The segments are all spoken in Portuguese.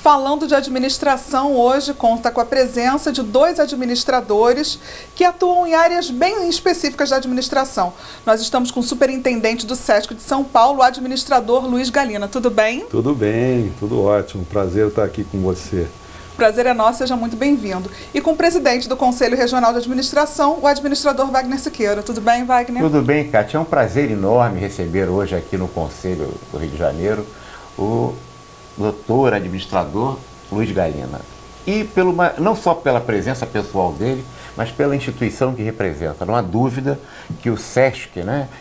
Falando de administração, hoje conta com a presença de 2 administradores que atuam em áreas bem específicas da administração. Nós estamos com o superintendente do SESC de São Paulo, o administrador Luiz Galina. Tudo bem? Tudo bem, tudo ótimo. Prazer estar aqui com você. Prazer é nosso, seja muito bem-vindo. E com o presidente do Conselho Regional de Administração, o administrador Wagner Siqueira. Tudo bem, Wagner? Tudo bem, Kátia. É um prazer enorme receber hoje aqui no Conselho do Rio de Janeiro o doutor administrador Luiz Galina. E não só pela presença pessoal dele, mas pela instituição que representa. Não há dúvida que o SESC,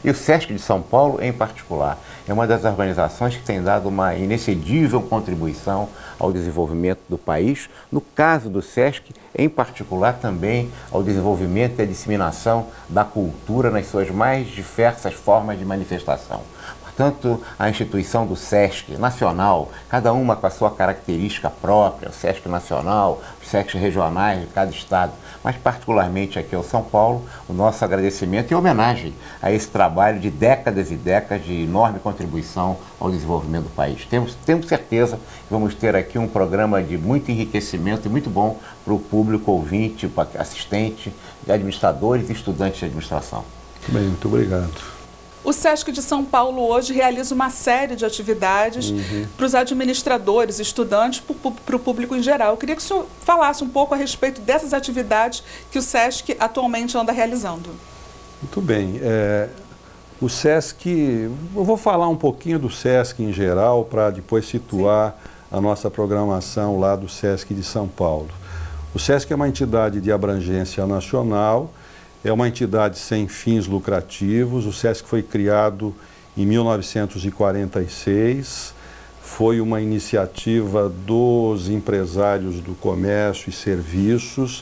e o SESC de São Paulo em particular, é uma das organizações que tem dado uma inexcedível contribuição ao desenvolvimento do país. No caso do SESC, em particular também ao desenvolvimento e à disseminação da cultura nas suas mais diversas formas de manifestação. Portanto, a instituição do SESC nacional, cada uma com a sua característica própria, o SESC nacional, os SESC regionais de cada estado, mas particularmente aqui ao São Paulo, o nosso agradecimento e homenagem a esse trabalho de décadas e décadas de enorme contribuição ao desenvolvimento do país. Temos certeza que vamos ter aqui um programa de muito enriquecimento e muito bom para o público ouvinte, para assistente, de administradores e estudantes de administração. Bem, muito obrigado. O SESC de São Paulo hoje realiza uma série de atividades para os administradores, estudantes, para o público em geral. Eu queria que o senhor falasse um pouco a respeito dessas atividades que o SESC atualmente anda realizando. Muito bem. O SESC, eu vou falar um pouquinho do SESC em geral para depois situar a nossa programação lá do SESC de São Paulo. O SESC é uma entidade de abrangência nacional. É uma entidade sem fins lucrativos. O SESC foi criado em 1946, foi uma iniciativa dos empresários do comércio e serviços.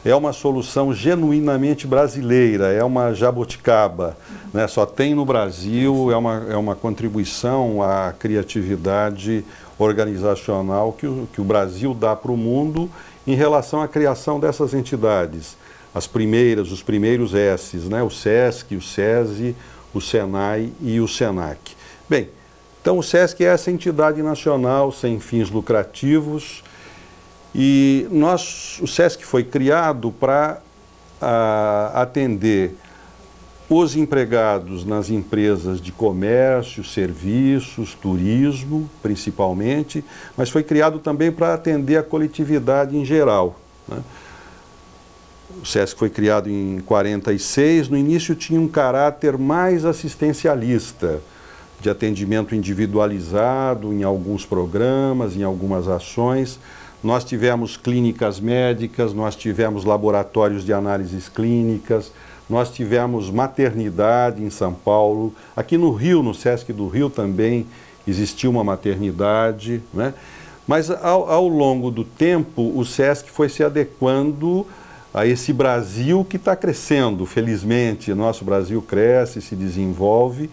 É uma solução genuinamente brasileira, é uma jabuticaba, só tem no Brasil, é uma contribuição à criatividade organizacional que o Brasil dá para o mundo em relação à criação dessas entidades. Os primeiros S's, o SESC, o SESI, o SENAI e o SENAC. Bem, então o SESC é essa entidade nacional sem fins lucrativos e o SESC foi criado para atender os empregados nas empresas de comércio, serviços, turismo, principalmente, mas foi criado também para atender a coletividade em geral. O SESC foi criado em 1946, no início tinha um caráter mais assistencialista, de atendimento individualizado em alguns programas, em algumas ações. Nós tivemos clínicas médicas, nós tivemos laboratórios de análises clínicas, nós tivemos maternidade em São Paulo. Aqui no Rio, no SESC do Rio também existiu uma maternidade, Mas ao longo do tempo o SESC foi se adequando a esse Brasil que está crescendo, felizmente. Nosso Brasil cresce, se desenvolve,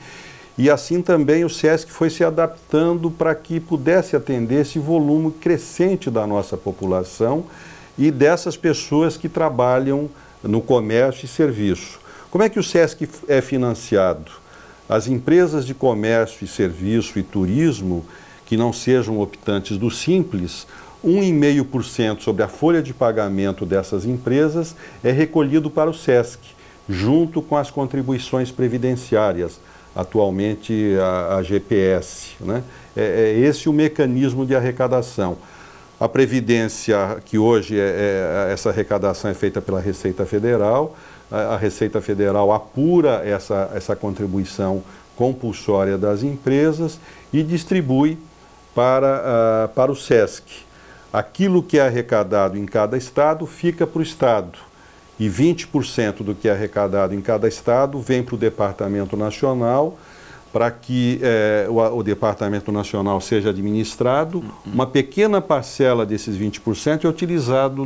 e assim também o SESC foi se adaptando para que pudesse atender esse volume crescente da nossa população e dessas pessoas que trabalham no comércio e serviço. Como é que o SESC é financiado? As empresas de comércio e serviço e turismo, que não sejam optantes do Simples, 1,5% sobre a folha de pagamento dessas empresas é recolhido para o SESC, junto com as contribuições previdenciárias, atualmente a GPS. É esse o mecanismo de arrecadação. A Previdência, que hoje essa arrecadação é feita pela Receita Federal, a Receita Federal apura essa contribuição compulsória das empresas e distribui para o SESC. Aquilo que é arrecadado em cada estado fica para o estado e 20% do que é arrecadado em cada estado vem para o Departamento Nacional para que o Departamento Nacional seja administrado. Uma pequena parcela desses 20% é utilizado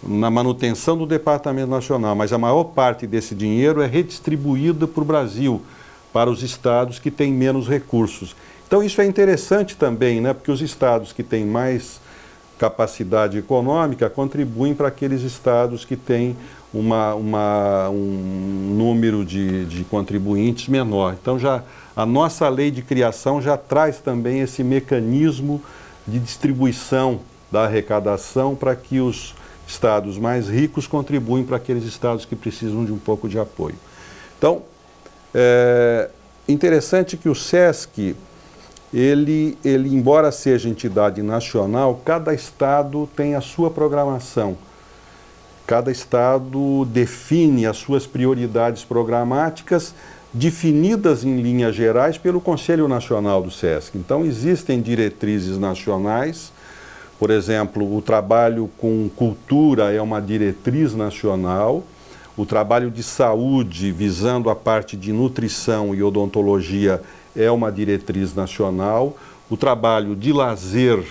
na manutenção do Departamento Nacional, mas a maior parte desse dinheiro é redistribuída para o Brasil, para os estados que têm menos recursos. Então isso é interessante também, porque os estados que têm mais capacidade econômica contribuem para aqueles estados que têm um número de contribuintes menor. Então a nossa lei de criação já traz também esse mecanismo de distribuição da arrecadação para que os estados mais ricos contribuem para aqueles estados que precisam de um pouco de apoio. Então, é interessante que o SESC, ele, embora seja entidade nacional, cada estado tem a sua programação. Cada estado define as suas prioridades programáticas, definidas em linhas gerais pelo Conselho Nacional do SESC. Então, existem diretrizes nacionais. Por exemplo, o trabalho com cultura é uma diretriz nacional. O trabalho de saúde, visando a parte de nutrição e odontologia, é uma diretriz nacional. O trabalho de lazer,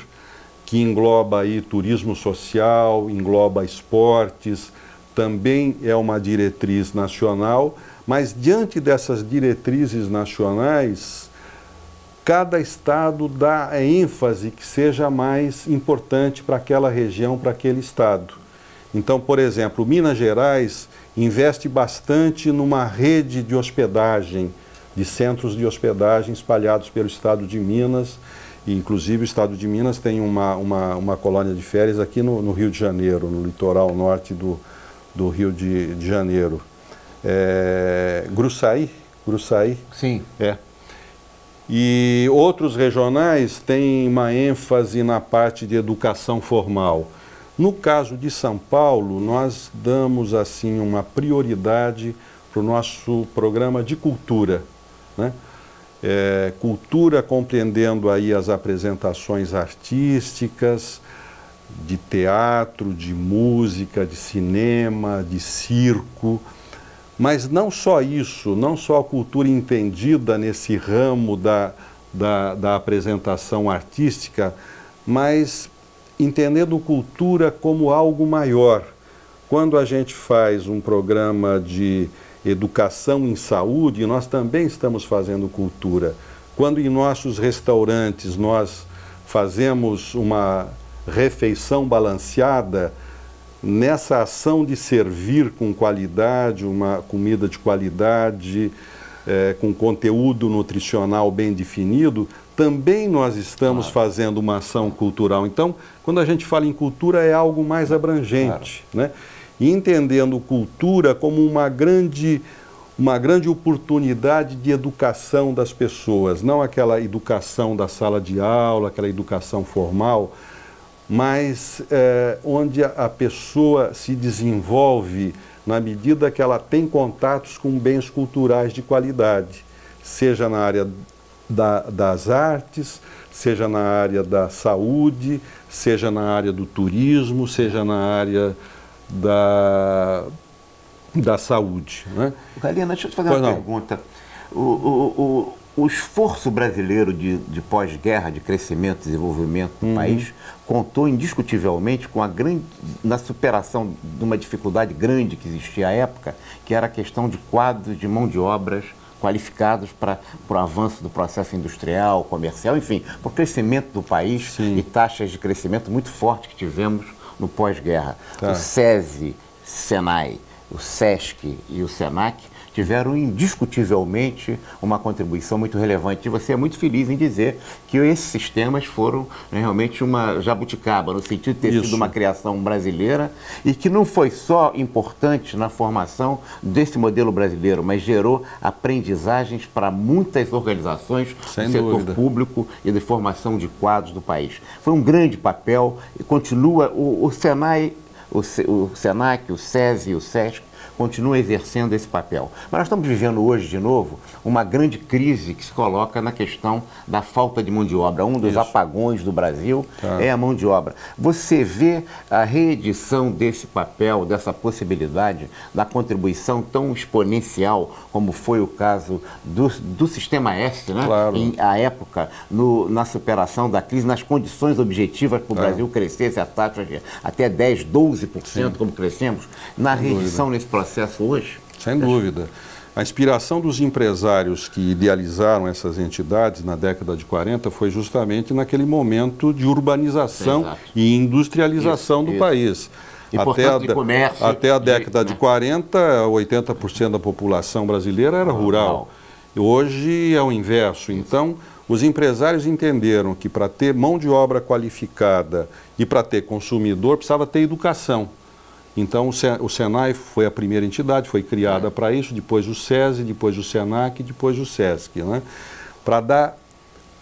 que engloba aí turismo social, engloba esportes, também é uma diretriz nacional. Mas diante dessas diretrizes nacionais, cada estado dá ênfase que seja mais importante para aquela região, para aquele estado. Então, por exemplo, Minas Gerais investe bastante numa rede de hospedagem, de centros de hospedagem espalhados pelo estado de Minas. E, inclusive, o estado de Minas tem uma colônia de férias aqui no Rio de Janeiro, no litoral norte do Rio de Janeiro. Gruçaí? Sim. E outros regionais têm uma ênfase na parte de educação formal. No caso de São Paulo, nós damos assim uma prioridade para o nosso programa de cultura, né? Cultura compreendendo aí as apresentações artísticas, de teatro, de música, de cinema, de circo. Mas não só isso, não só a cultura entendida nesse ramo da apresentação artística, mas entendendo cultura como algo maior. Quando a gente faz um programa de educação em saúde, nós também estamos fazendo cultura. Quando em nossos restaurantes nós fazemos uma refeição balanceada, nessa ação de servir com qualidade, uma comida de qualidade, com conteúdo nutricional bem definido, também nós estamos fazendo uma ação cultural. Então, quando a gente fala em cultura, é algo mais abrangente, né? E entendendo cultura como uma grande oportunidade de educação das pessoas, não aquela educação da sala de aula, aquela educação formal, mas onde a pessoa se desenvolve na medida que ela tem contatos com bens culturais de qualidade, seja na área das artes, seja na área da saúde, seja na área do turismo, seja na área da saúde, né? Galina, deixa eu te fazer uma pergunta. O esforço brasileiro de pós-guerra, de crescimento e desenvolvimento do país, contou indiscutivelmente com na superação de uma dificuldade grande que existia à época, que era a questão de quadros de mão de obras qualificados para o avanço do processo industrial, comercial, enfim, para o crescimento do país. Sim. E taxas de crescimento muito fortes que tivemos no pós-guerra. Tá. O SESI, Senai, o SESC e o SENAC tiveram indiscutivelmente uma contribuição muito relevante. E você é muito feliz em dizer que esses sistemas foram realmente uma jabuticaba, no sentido de ter sido uma criação brasileira e que não foi só importante na formação desse modelo brasileiro, mas gerou aprendizagens para muitas organizações do setor público e de formação de quadros do país. Foi um grande papel e continua o Senai, o SENAC, o SESI e o SESC continua exercendo esse papel. Mas nós estamos vivendo hoje, de novo, uma grande crise que se coloca na questão da falta de mão de obra. Um dos apagões do Brasil é a mão de obra. Você vê a reedição desse papel, dessa possibilidade, da contribuição tão exponencial como foi o caso do Sistema S, né? Claro. À época, na superação da crise, nas condições objetivas para o Brasil crescer a taxa de até 10%, 12%, como crescemos, na reedição nesse processo hoje? Sem dúvida. A inspiração dos empresários que idealizaram essas entidades na década de 40 foi justamente naquele momento de urbanização e industrialização do país. E, portanto, de comércio, até a década de 40, 80% da população brasileira era rural. Hoje é o inverso. Então, Os empresários entenderam que para ter mão de obra qualificada e para ter consumidor precisava ter educação. Então o Senai foi a primeira entidade, foi criada para isso, depois o SESI, depois o SENAC, depois o SESC, né? Para dar,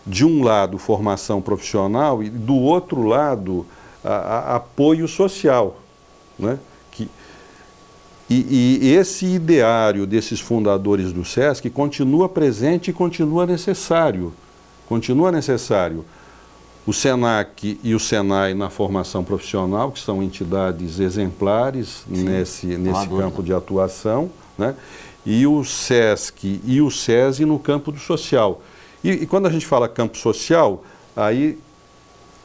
de um lado, formação profissional e do outro lado, apoio social, né? E esse ideário desses fundadores do SESC continua presente e continua necessário. Continua necessário. O SENAC e o SENAI na formação profissional, que são entidades exemplares nesse campo de atuação, né? E o SESC e o SESI no campo do social. E quando a gente fala campo social, aí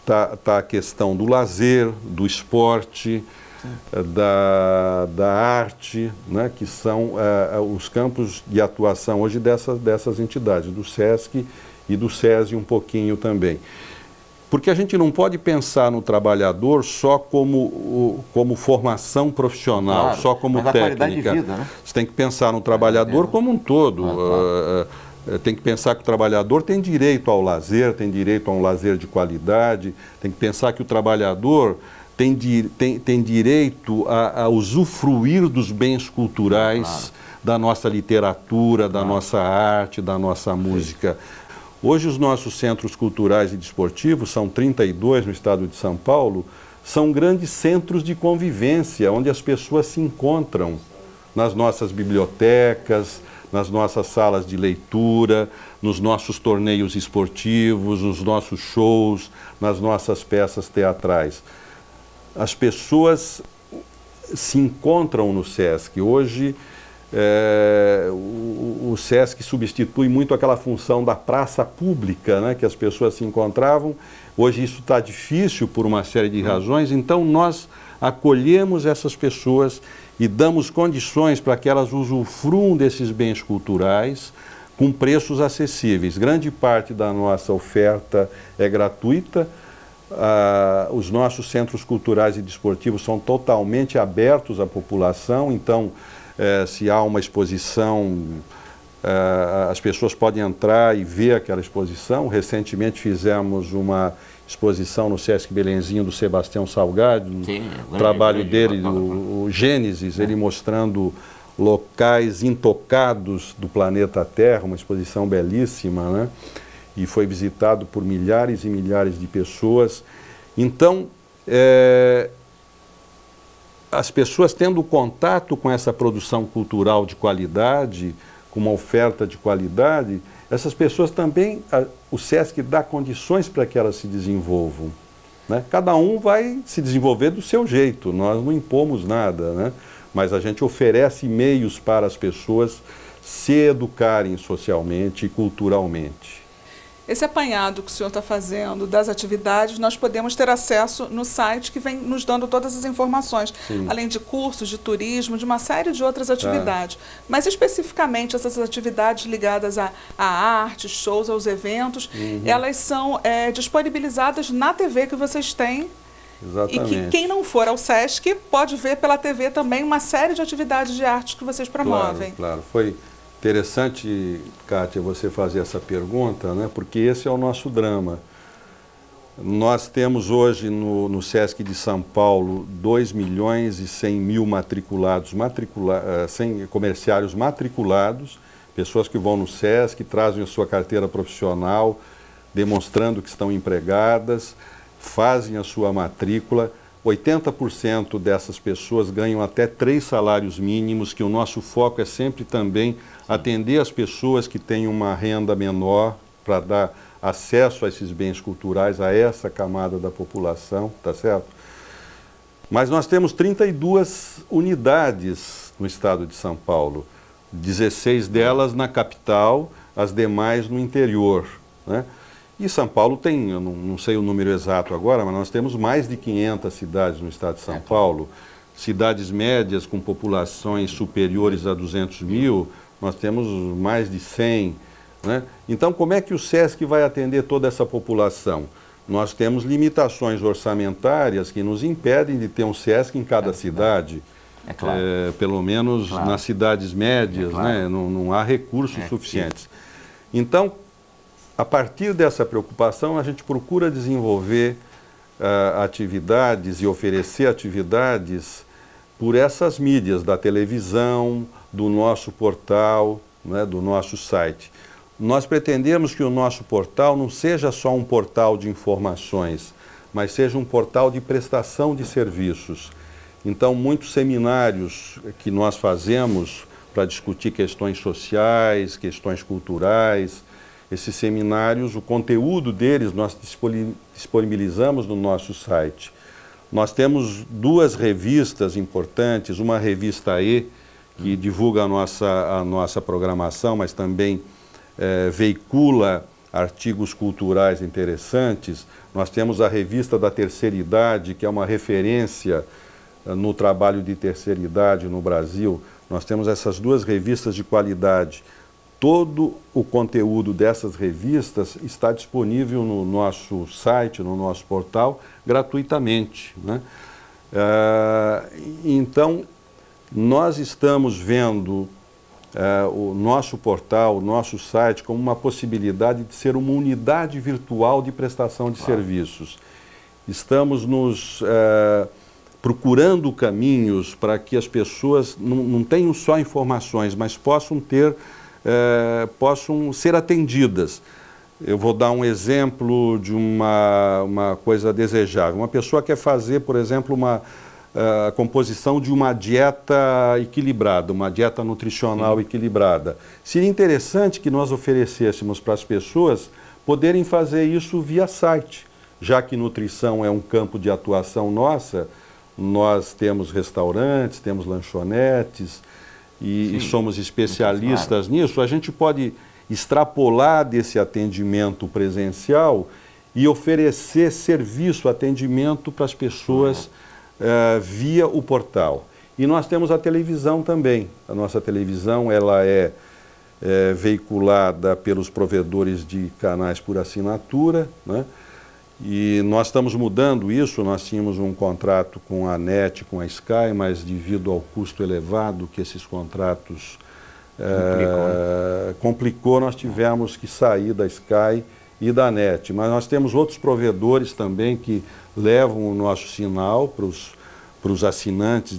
tá a questão do lazer, do esporte, da arte, né? Que são os campos de atuação hoje dessas entidades, do SESC e do SESI um pouquinho também. Porque a gente não pode pensar no trabalhador só como formação profissional, claro, só como técnica. De vida, né? Você tem que pensar no trabalhador como um todo. Tem que pensar que o trabalhador tem direito ao lazer, tem direito a um lazer de qualidade, tem que pensar que o trabalhador tem direito a usufruir dos bens culturais, da nossa literatura, da nossa arte, da nossa música. Hoje os nossos centros culturais e desportivos, são 32 no estado de São Paulo, são grandes centros de convivência, onde as pessoas se encontram nas nossas bibliotecas, nas nossas salas de leitura, nos nossos torneios esportivos, nos nossos shows, nas nossas peças teatrais. As pessoas se encontram no SESC. Hoje, o SESC substitui muito aquela função da praça pública, né, que as pessoas se encontravam. Hoje isso está difícil por uma série de razões, então nós acolhemos essas pessoas e damos condições para que elas usufruam desses bens culturais com preços acessíveis. Grande parte da nossa oferta é gratuita. Os nossos centros culturais e desportivos são totalmente abertos à população, então se há uma exposição, as pessoas podem entrar e ver aquela exposição. Recentemente fizemos uma exposição no Sesc Belenzinho do Sebastião Salgado, o trabalho dele, o Gênesis, ele mostrando locais intocados do planeta Terra, uma exposição belíssima, né? E foi visitado por milhares e milhares de pessoas. Então, as pessoas tendo contato com essa produção cultural de qualidade, com uma oferta de qualidade, essas pessoas também, o SESC dá condições para que elas se desenvolvam, né? Cada um vai se desenvolver do seu jeito, nós não impomos nada, né? Mas a gente oferece meios para as pessoas se educarem socialmente e culturalmente. Esse apanhado que o senhor está fazendo das atividades, nós podemos ter acesso no site que vem nos dando todas as informações, além de cursos, de turismo, de uma série de outras atividades. Mas especificamente essas atividades ligadas à arte, shows, aos eventos, elas são disponibilizadas na TV que vocês têm. Exatamente. E que quem não for ao SESC pode ver pela TV também uma série de atividades de arte que vocês promovem. Claro, foi interessante, Kátia, você fazer essa pergunta, né? Porque esse é o nosso drama. Nós temos hoje no SESC de São Paulo 2.100.000 matriculados, comerciários matriculados, pessoas que vão no SESC, trazem a sua carteira profissional, demonstrando que estão empregadas, fazem a sua matrícula. 80% dessas pessoas ganham até 3 salários mínimos, que o nosso foco é sempre também atender as pessoas que têm uma renda menor para dar acesso a esses bens culturais, a essa camada da população, tá certo? Mas nós temos 32 unidades no estado de São Paulo, 16 delas na capital, as demais no interior, né? E São Paulo tem, eu não sei o número exato agora, mas nós temos mais de 500 cidades no estado de São Paulo. Cidades médias com populações superiores a 200 mil, nós temos mais de 100. Né? Então, como é que o SESC vai atender toda essa população? Nós temos limitações orçamentárias que nos impedem de ter um SESC em cada cidade. Claro. Pelo menos nas cidades médias, né? Não há recursos suficientes. Então, a partir dessa preocupação, a gente procura desenvolver atividades e oferecer atividades por essas mídias, da televisão, do nosso portal, né, do nosso site. Nós pretendemos que o nosso portal não seja só um portal de informações, mas seja um portal de prestação de serviços. Então, muitos seminários que nós fazemos para discutir questões sociais, questões culturais, esses seminários, o conteúdo deles nós disponibilizamos no nosso site. Nós temos 2 revistas importantes, uma revista E, que divulga a nossa programação, mas também veicula artigos culturais interessantes. Nós temos a revista da Terceira Idade, que é uma referência no trabalho de terceira idade no Brasil. Nós temos essas 2 revistas de qualidade. Todo o conteúdo dessas revistas está disponível no nosso site, no nosso portal, gratuitamente, né? Então, nós estamos vendo o nosso portal, o nosso site, como uma possibilidade de ser uma unidade virtual de prestação de serviços. Estamos nos procurando caminhos para que as pessoas não tenham só informações, mas possam ser atendidas. Eu vou dar um exemplo de uma coisa desejável. Uma pessoa quer fazer, por exemplo, a composição de uma dieta equilibrada, uma dieta nutricional equilibrada. Seria interessante que nós oferecêssemos para as pessoas poderem fazer isso via site, já que nutrição é um campo de atuação nossa. Nós temos restaurantes, temos lanchonetes e somos especialistas nisso. A gente pode extrapolar desse atendimento presencial e oferecer serviço, atendimento para as pessoas via o portal. E nós temos a televisão também. A nossa televisão ela é veiculada pelos provedores de canais por assinatura, né? E nós estamos mudando isso. Nós tínhamos um contrato com a NET, com a Sky, mas devido ao custo elevado que esses contratos complicou, nós tivemos que sair da Sky e da NET. Mas nós temos outros provedores também que levam o nosso sinal para os assinantes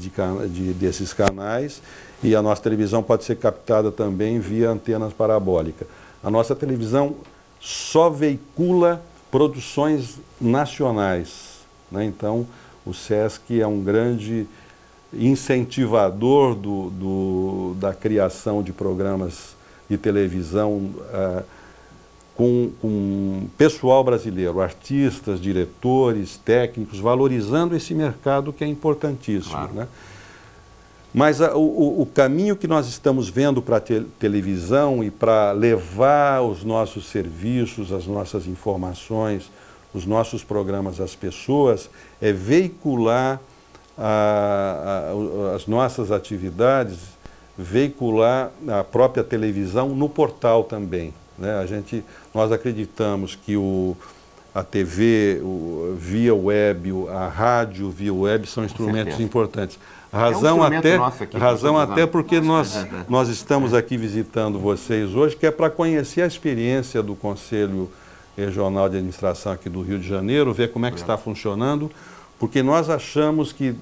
desses canais, e a nossa televisão pode ser captada também via antenas parabólicas. A nossa televisão só veicula produções nacionais, né? Então, o SESC é um grande incentivador da criação de programas de televisão com pessoal brasileiro, artistas, diretores, técnicos, valorizando esse mercado que é importantíssimo. Claro. Né? Mas o caminho que nós estamos vendo para a televisão e para levar os nossos serviços, as nossas informações, os nossos programas às pessoas, é veicular as nossas atividades, veicular a própria televisão no portal também. Né? Nós acreditamos que a TV via web, a rádio via web são instrumentos importantes. Razão até porque nós estamos aqui visitando vocês hoje, que é para conhecer a experiência do Conselho Regional de Administração aqui do Rio de Janeiro, ver como é que está funcionando, porque nós achamos que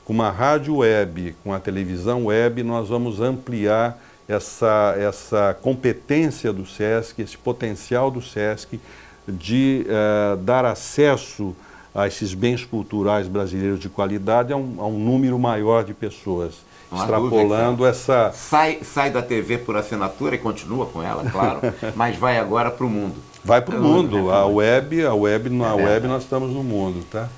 com uma rádio web, com a televisão web, nós vamos ampliar essa competência do SESC, esse potencial do SESC de dar acesso a esses bens culturais brasileiros de qualidade a um número maior de pessoas, extrapolando essa... Sai da TV por assinatura e continua com ela, claro, mas vai agora para o mundo. Vai para o mundo, na web nós estamos no mundo, tá?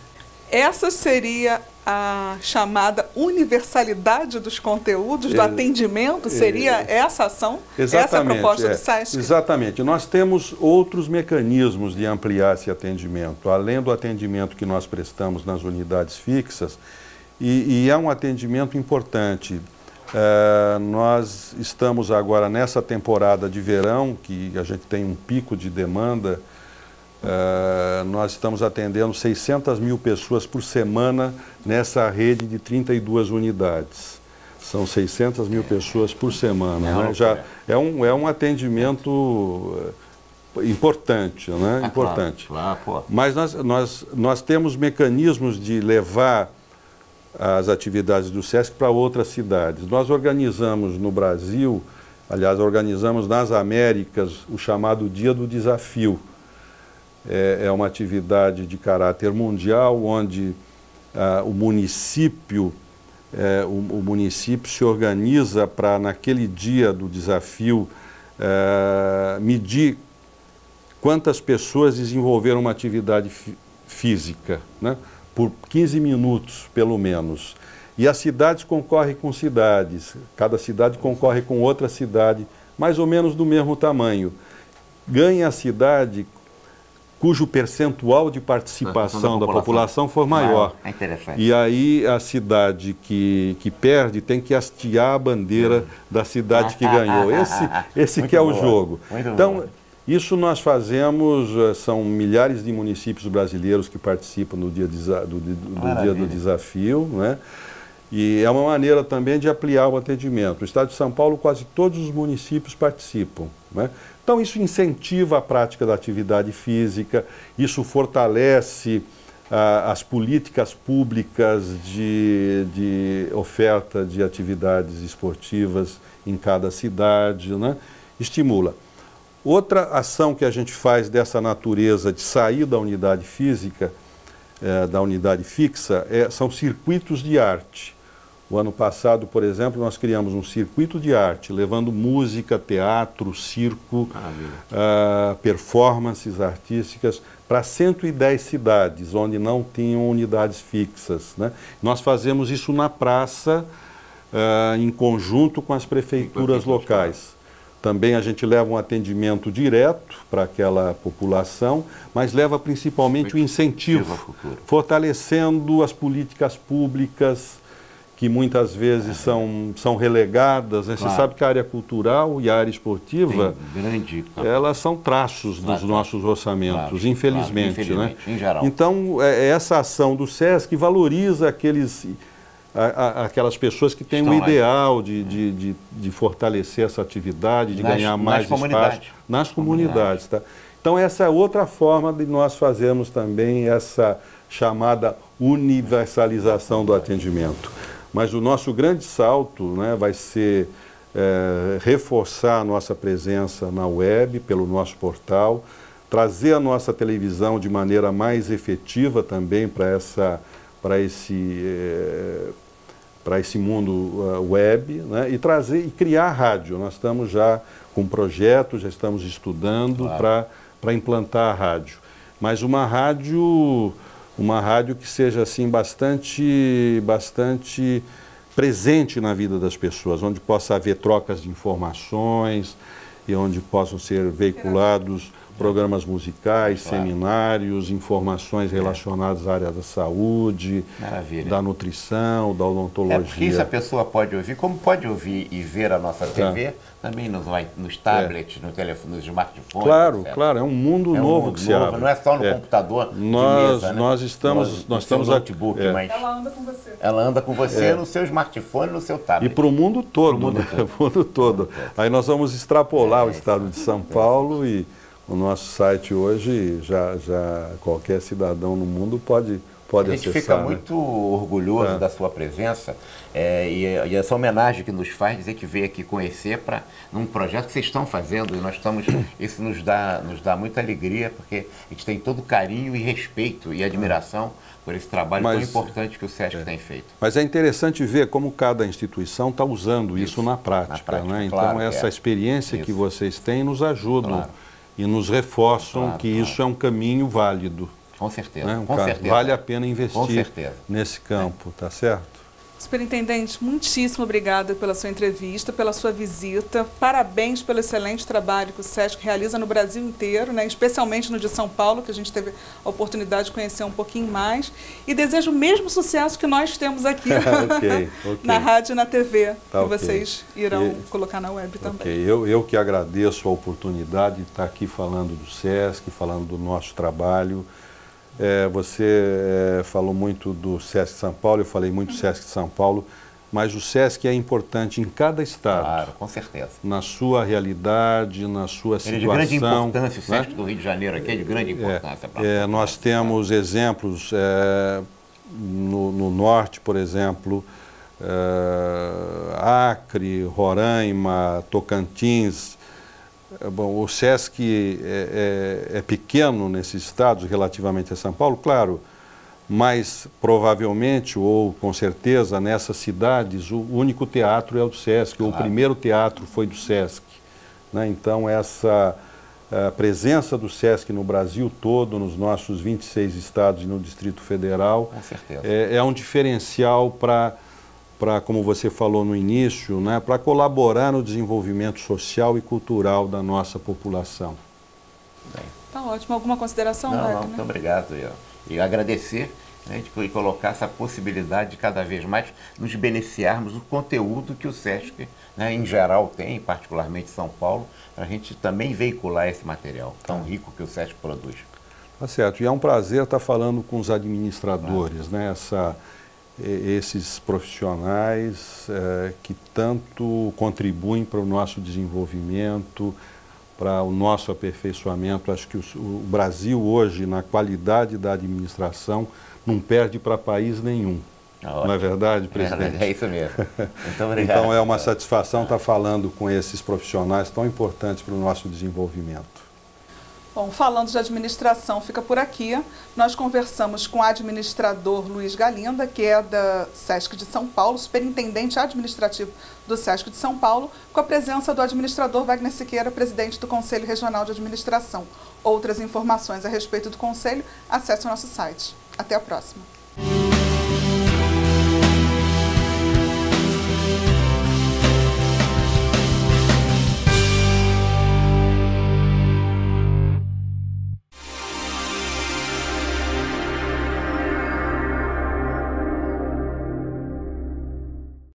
Essa seria a chamada universalidade dos conteúdos, do atendimento, seria essa ação? Essa é a proposta do SESC? Exatamente. Nós temos outros mecanismos de ampliar esse atendimento, além do atendimento que nós prestamos nas unidades fixas, e é um atendimento importante. Nós estamos agora nessa temporada de verão, que a gente tem um pico de demanda. Nós estamos atendendo 600 mil pessoas por semana nessa rede de 32 unidades. São 600 mil pessoas por semana. Né? Já é um atendimento importante, né? Importante. Claro, pô. Mas nós temos mecanismos de levar as atividades do SESC para outras cidades. Nós organizamos no Brasil, aliás, organizamos nas Américas, o chamado Dia do Desafio. É uma atividade de caráter mundial, onde o município se organiza para, naquele dia do desafio, medir quantas pessoas desenvolveram uma atividade física, né? Por 15 minutos, pelo menos. E as cidades concorrem com cidades, cada cidade concorre com outra cidade, mais ou menos do mesmo tamanho. Ganha a cidade cujo percentual de participação da população for maior. É interessante. E aí a cidade que perde tem que hastear a bandeira da cidade que ganhou. Esse que é o jogo. Então, isso nós fazemos, são milhares de municípios brasileiros que participam no dia do desafio, né? E é uma maneira também de ampliar o atendimento. No estado de São Paulo, quase todos os municípios participam, né? Então, isso incentiva a prática da atividade física, isso fortalece as políticas públicas de oferta de atividades esportivas em cada cidade, né? Estimula. Outra ação que a gente faz dessa natureza de sair da unidade física, da unidade fixa, são circuitos de arte. O ano passado, por exemplo, nós criamos um circuito de arte, levando música, teatro, circo, performances artísticas para 110 cidades, onde não tinham unidades fixas, né? Nós fazemos isso na praça, em conjunto com as prefeituras locais. Também a gente leva um atendimento direto para aquela população, mas leva principalmente o incentivo, fortalecendo as políticas públicas, que muitas vezes são relegadas, né? Você sabe que a área cultural e a área esportiva, elas são traços dos nossos orçamentos, infelizmente, né? Em geral. Então, essa ação do SESC valoriza aquelas pessoas que têm um ideal de fortalecer essa atividade, de ganhar mais espaço nas comunidades. Tá? Então, essa é outra forma de nós fazermos também essa chamada universalização do atendimento. Mas o nosso grande salto, né, vai ser reforçar a nossa presença na web, pelo nosso portal, trazer a nossa televisão de maneira mais efetiva também para esse mundo web, né, e criar a rádio. Nós estamos já com projetos, já estamos estudando para implantar a rádio. Mas uma rádio que seja assim bastante presente na vida das pessoas, onde possa haver trocas de informações e onde possam ser veiculados programas musicais, seminários, informações relacionadas à área da saúde, da nutrição, da odontologia. Porque isso a pessoa pode ouvir, como pode ouvir e ver a nossa TV, também nos tablets, no telefone, nos smartphones. Claro, é um mundo novo que se abre. Não é só no computador de mesa, né? Nós estamos notebook, mas ela anda com você. Ela anda com você no seu smartphone, no seu tablet. E para o mundo todo, o mundo todo. Aí nós vamos extrapolar o estado de São Paulo e o nosso site hoje, já qualquer cidadão no mundo pode acessar. A gente fica muito orgulhoso da sua presença e essa homenagem que nos faz, dizer que veio aqui conhecer num projeto que vocês estão fazendo. E nós estamos, isso nos dá muita alegria, porque a gente tem todo carinho e respeito e admiração por esse trabalho tão importante que o SESC tem feito. Mas é interessante ver como cada instituição está usando isso na prática, né? Então, essa experiência que vocês têm nos ajuda e nos reforçam que isso é um caminho válido. Com certeza, né? Com certeza. Vale a pena investir nesse campo, tá certo? Superintendente, muitíssimo obrigada pela sua entrevista, pela sua visita. Parabéns pelo excelente trabalho que o SESC realiza no Brasil inteiro, né? Especialmente no de São Paulo, que a gente teve a oportunidade de conhecer um pouquinho mais. E desejo o mesmo sucesso que nós temos aqui na rádio e na TV, que vocês irão colocar na web também. Eu que agradeço a oportunidade de estar aqui falando do SESC, falando do nosso trabalho. Você falou muito do SESC São Paulo, eu falei muito do SESC de São Paulo, mas o SESC é importante em cada estado. Claro, com certeza. Na sua realidade, na sua situação. Ele é de grande importância, o SESC do Rio de Janeiro aqui é de grande importância. Nós temos exemplos no norte, por exemplo, Acre, Roraima, Tocantins. Bom, o SESC é pequeno nesses estados relativamente a São Paulo, claro, mas provavelmente ou com certeza nessas cidades o único teatro é o do SESC, claro. Ou o primeiro teatro foi do SESC, né? Então essa presença do SESC no Brasil todo, nos nossos 26 estados e no Distrito Federal, com certeza. É um diferencial para, como você falou no início, né, para colaborar no desenvolvimento social e cultural da nossa população. Tá ótimo. Alguma consideração, Não, muito obrigado. E agradecer, né, de colocar essa possibilidade de cada vez mais nos beneficiarmos do conteúdo que o SESC, né, em geral tem, particularmente São Paulo, para a gente também veicular esse material tão rico que o SESC produz. Tá certo. E é um prazer estar falando com os administradores, né, esses profissionais que tanto contribuem para o nosso desenvolvimento, para o nosso aperfeiçoamento. Acho que o Brasil hoje, na qualidade da administração, não perde para país nenhum. Não é verdade, presidente? É isso mesmo. Muito obrigado. Então é uma satisfação estar falando com esses profissionais tão importantes para o nosso desenvolvimento. Bom, falando de administração, fica por aqui. Nós conversamos com o administrador Luiz Galinda, que é da SESC de São Paulo, superintendente administrativo do SESC de São Paulo, com a presença do administrador Wagner Siqueira, presidente do Conselho Regional de Administração. Outras informações a respeito do Conselho, acesse o nosso site. Até a próxima.